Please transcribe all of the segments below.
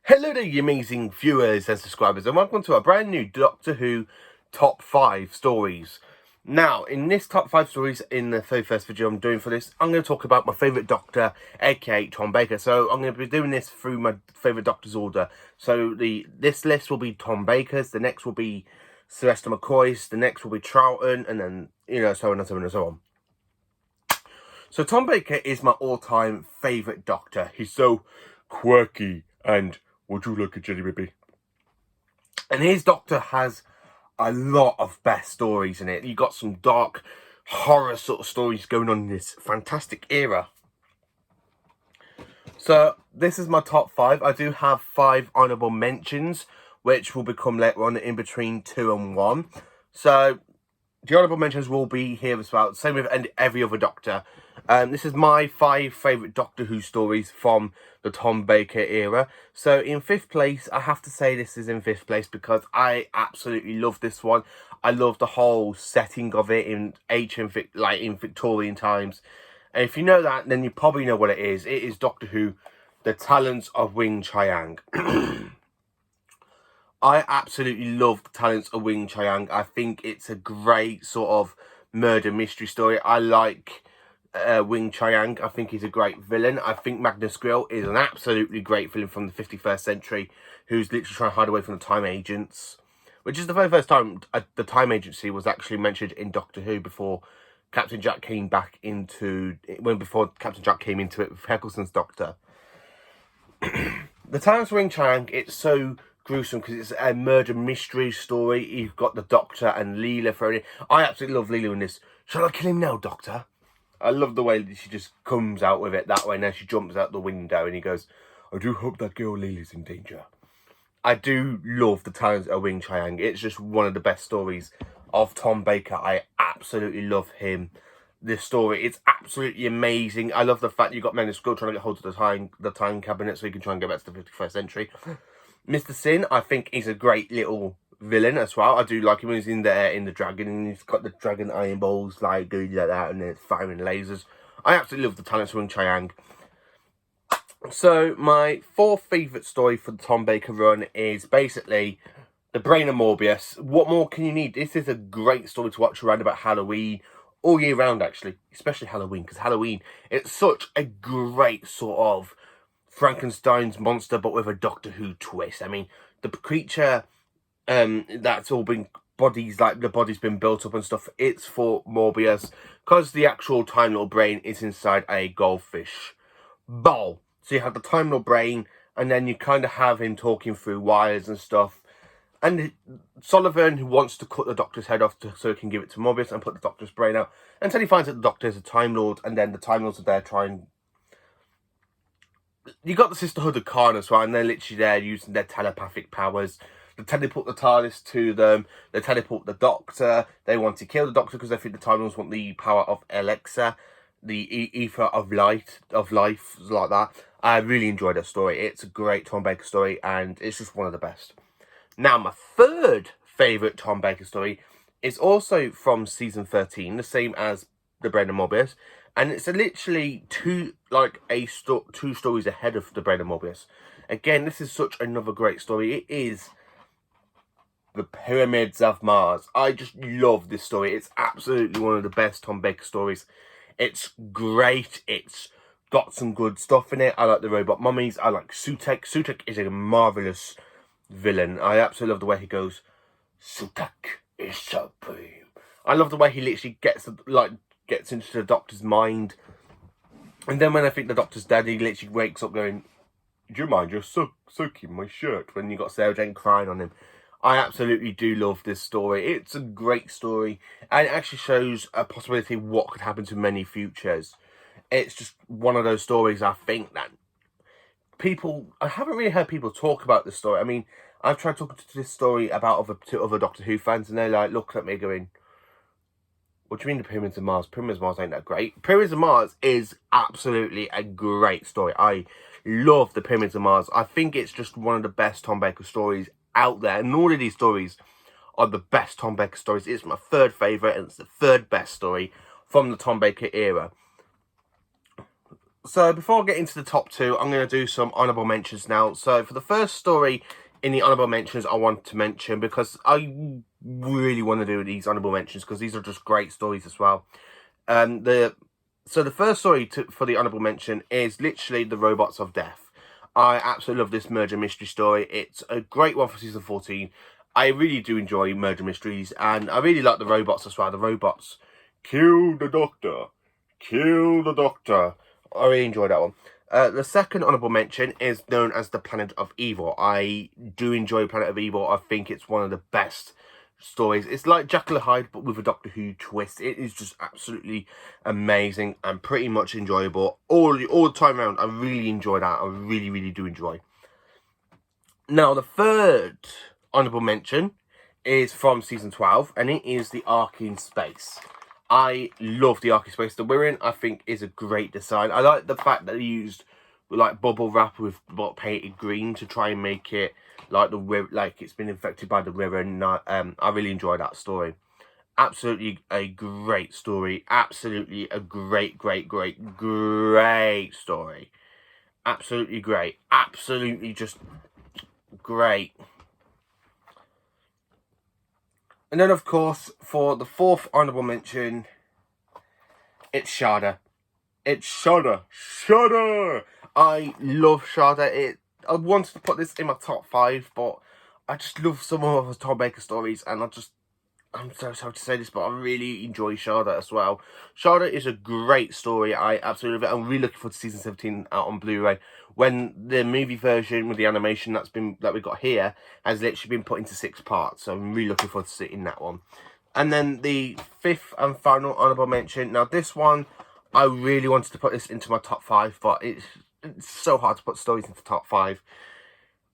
Hello there, you amazing viewers and subscribers, and welcome to a brand new Doctor Who Top 5 Stories. Now, in this Top 5 Stories, in the very first video I'm doing for this, I'm going to talk about my favourite Doctor, aka Tom Baker. So, I'm going to be doing this through my favourite Doctor's order. So, this list will be Tom Baker's, the next will be Sylvester McCoy's, the next will be Troughton, and then, so on and so on and so on. So, Tom Baker is my all-time favourite Doctor. He's so quirky and... would you like a jelly baby? And his Doctor has a lot of best stories in it. You got some dark horror sort of stories going on in this fantastic era. So this is my top 5. I do have 5 honourable mentions, which will become later on in between 2 and 1. So the honourable mentions will be here as well. Same with every other Doctor. This is my 5 favourite Doctor Who stories from the Tom Baker era. So in 5th place, I have to say this is in 5th place because I absolutely love this one. I love the whole setting of it in in Victorian times. And if you know that, then you probably know what it is. It is Doctor Who, The Talents of Wing Chiang. I absolutely love The Talents of Wing Chiang. I think it's a great sort of murder mystery story. I like Wing Chiang. I think he's a great villain. I think Magnus Grill is an absolutely great villain from the 51st century who's literally trying to hide away from the Time Agents, which is the very first time the Time Agency was actually mentioned in Doctor Who before Captain Jack came back into before Captain Jack came into it with Eccleston's Doctor. The Talents of Wing Chiang, it's so gruesome because it's a murder mystery story. You've got the Doctor and Leela thrown in. I absolutely love Leela in this. Shall I kill him now, Doctor? I love the way that she just comes out with it that way. Now she jumps out the window and he goes, I do hope that girl Leela's in danger. I do love The Talents of Wing Chiang. It's just one of the best stories of Tom Baker. I absolutely love him. This story, it's absolutely amazing. I love the fact you got Magnus Grill trying to get hold of the time cabinet so he can try and get back to the 51st century. Mr. Sin, I think, is a great little villain as well. I do like him when he's in there in the dragon and he's got the dragon iron balls like going like that and then it's firing lasers. I absolutely love The Talents of Wing Chiang. So my 4th favourite story for the Tom Baker run is basically The Brain of Morbius. What more can you need? This is a great story to watch around about Halloween. All year round, actually. Especially Halloween, because Halloween, it's such a great sort of Frankenstein's monster, but with a Doctor Who twist. I mean, the creature that's all been bodies, like the body's been built up and stuff, it's for Morbius, because the actual Time Lord brain is inside a goldfish bowl. So you have the Time Lord brain, and then you kind of have him talking through wires and stuff. And Sullivan, who wants to cut the Doctor's head off so he can give it to Morbius and put the Doctor's brain out, until he finds that the Doctor is a Time Lord, and then the Time Lords are there trying. You got the Sisterhood of Khan as well, and they're literally there using their telepathic powers. They teleport the TARDIS to them. They teleport the Doctor. They want to kill the Doctor because they think the Time Lords want the power of Alexa, the ether of life, like that. I really enjoyed that story. It's a great Tom Baker story, and it's just one of the best. Now, my 3rd favourite Tom Baker story is also from season 13, the same as The Brain of Morbius, and it's literally two stories ahead of The Brain of Morbius. Again, this is such another great story. It is The Pyramids of Mars. I just love this story. It's absolutely one of the best Tom Baker stories. It's great. It's got some good stuff in it. I like the robot mummies. I like Sutek. Sutek is a marvellous villain. I absolutely love the way he goes, Sutek is supreme. I love the way he literally gets into the Doctor's mind. And then when I think the Doctor's dead, he literally wakes up going, do you mind just soaking my shirt, when you got Sarah Jane crying on him. I absolutely do love this story. It's a great story, and it actually shows a possibility of what could happen to many futures. It's just one of those stories, I think, that I haven't really heard people talk about this story. I mean, I've tried talking to this story about other Doctor Who fans, and they're like looking at me going, what do you mean The Pyramids of Mars? Pyramids of Mars ain't that great. Pyramids of Mars is absolutely a great story. I love The Pyramids of Mars. I think it's just one of the best Tom Baker stories out there, and all of these stories are the best Tom Baker stories. It's my 3rd favourite, and it's the 3rd best story from the Tom Baker era. So before I get into the top two, I'm going to do some honourable mentions now. So for the first story in the honourable mentions, I want to mention, because I really want to do these honourable mentions because these are just great stories as well. So the first story for the honourable mention is literally The Robots of Death. I absolutely love this murder mystery story. It's a great one for season 14. I really do enjoy murder mysteries, and I really like the robots as well. The robots, kill the doctor, kill the doctor. I really enjoyed that one. The second honourable mention is known as the Planet of Evil. I do enjoy Planet of Evil. I think it's one of the best stories. It's like Jekyll and Hyde, but with a Doctor Who twist. It is just absolutely amazing and pretty much enjoyable all the time around. I really enjoy that. I really do enjoy. Now, the third honourable mention is from season 12, and it is the Ark in Space. I love the Ark in Space that we're in. I think is a great design. I like the fact that they used like bubble wrap with painted green to try and make it like it's been infected by the river. And I really enjoy that story. Absolutely a great story. Absolutely a great story. Absolutely great. Absolutely just great. And then, of course, for the fourth honourable mention, it's Shada. It's Shada. Shada! I love Shada. I wanted to put this in my top 5, but I just love some of the Tom Baker stories, and I'm so sorry to say this, but I really enjoy Shada as well. Shada is a great story. I absolutely love it. I'm really looking forward to season 17 out on Blu-ray. When the movie version with the animation that we got here has literally been put into 6 parts. So I'm really looking forward to seeing that one. And then the fifth and final honourable mention. Now this one, I really wanted to put this into my top 5, but it's so hard to put stories into top 5.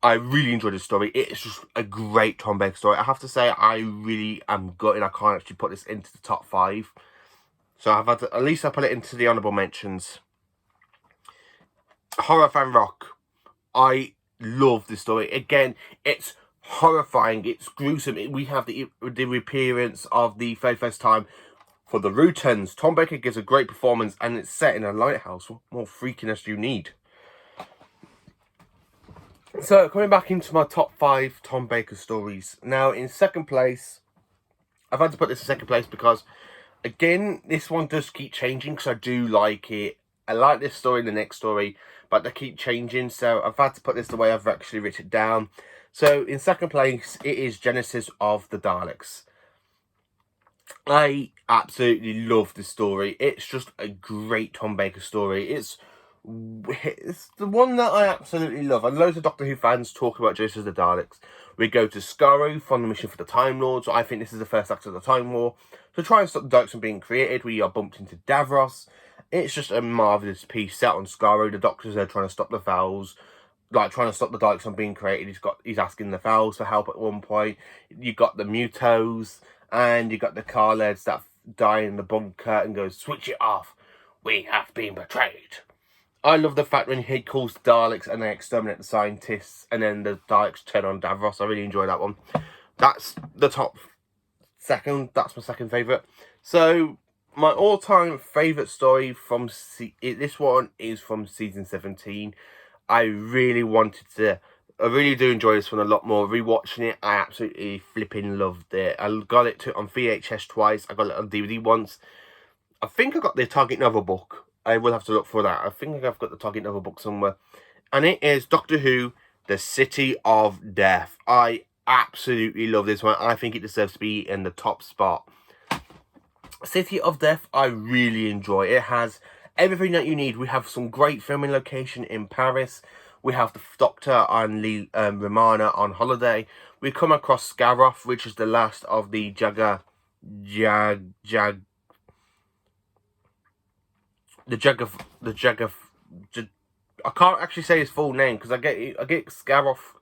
I really enjoyed the story. It's just a great Tom Baker story. I have to say, I really am gutted I can't actually put this into the top 5. So I've had to, at least I put it into the honourable mentions. Horror Fan Rock. I love this story. Again, it's horrifying. It's gruesome. We have the reappearance of the very first time for the Rutons. Tom Baker gives a great performance, and it's set in a lighthouse. What more freakiness do you need? So, coming back into my top 5 Tom Baker stories. Now, in second place, I've had to put this in second place because, again, this one does keep changing because I do like it. I like this story and the next story, but they keep changing, so I've had to put this the way I've actually written it down. So, in second place, it is Genesis of the Daleks. I absolutely love this story. It's just a great Tom Baker story. It's the one that I absolutely love. And loads of Doctor Who fans talk about Genesis of the Daleks. We go to Skaro from the mission for the Time Lords. I think this is the first act of the Time War. To try and stop the Daleks from being created, we are bumped into Davros. It's just a marvellous piece set on Skaro. The Doctor's there trying to stop the Vowels. Like, trying to stop the Daleks from being created. He's asking the Vowels for help at one point. You got the Mutos. And you got the Carleds that die in the bunker and goes, switch it off. We have been betrayed. I love the fact when he calls the Daleks and they exterminate the scientists, and then the Daleks turn on Davros. I really enjoy that one. That's the top second. That's my second favourite. So, my all-time favourite story from this one is from season 17. I really do enjoy this one a lot more. Rewatching it, I absolutely flipping loved it. I got it on VHS twice. I got it on DVD once. I think I got the Target Novel book. I will have to look for that. I think I've got the Target Novel book somewhere. And it is Doctor Who, The City of Death. I absolutely love this one. I think it deserves to be in the top spot. City of Death, I really enjoy. It has everything that you need. We have some great filming location in Paris. We have the Doctor and Romana on holiday. We come across Scaroth, which is the last of the I can't actually say his full name because I get Scaroth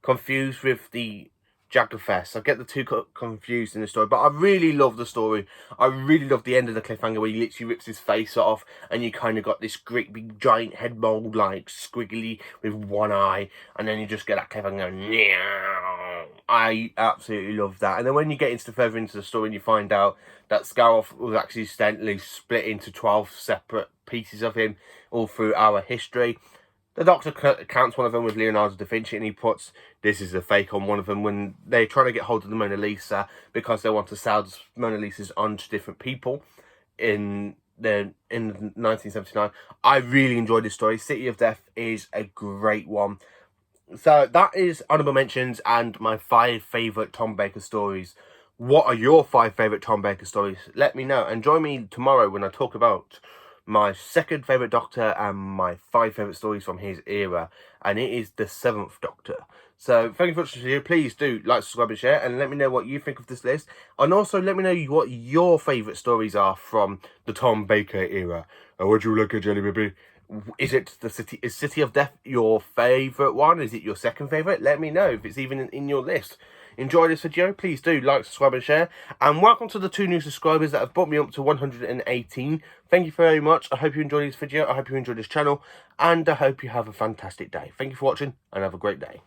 confused with the Jaggerfest. I get the two confused in the story, but I really love the story. I really love the end of the cliffhanger where he literally rips his face off, and you kind of got this great big giant head mold, like squiggly with one eye, and then you just get that cliffhanger. I absolutely love that. And then when you get further into the story, and you find out that Scaroth was accidentally split into 12 separate pieces of him all through our history. The Doctor counts one of them with Leonardo da Vinci, and he puts this is a fake on one of them when they're trying to get hold of the Mona Lisa because they want to sell the Mona Lisas on to different people in 1979. I really enjoyed this story. City of Death is a great one. So that is honourable mentions and my 5 favourite Tom Baker stories. What are your 5 favourite Tom Baker stories? Let me know, and join me tomorrow when I talk about my 2nd favourite Doctor and my 5 favourite stories from his era, and it is the 7th Doctor. So thank you for watching. Please do like, subscribe and share, and let me know what you think of this list, and also let me know what your favourite stories are from the Tom Baker era. Would you look at Jelly Baby? Is it City of Death your favourite one? Is it your 2nd favourite? Let me know if it's even in your list. Enjoy this video. Please do like, subscribe and share. And welcome to the 2 new subscribers that have brought me up to 118. Thank you very much. I hope you enjoyed this video. I hope you enjoyed this channel. And I hope you have a fantastic day. Thank you for watching and have a great day.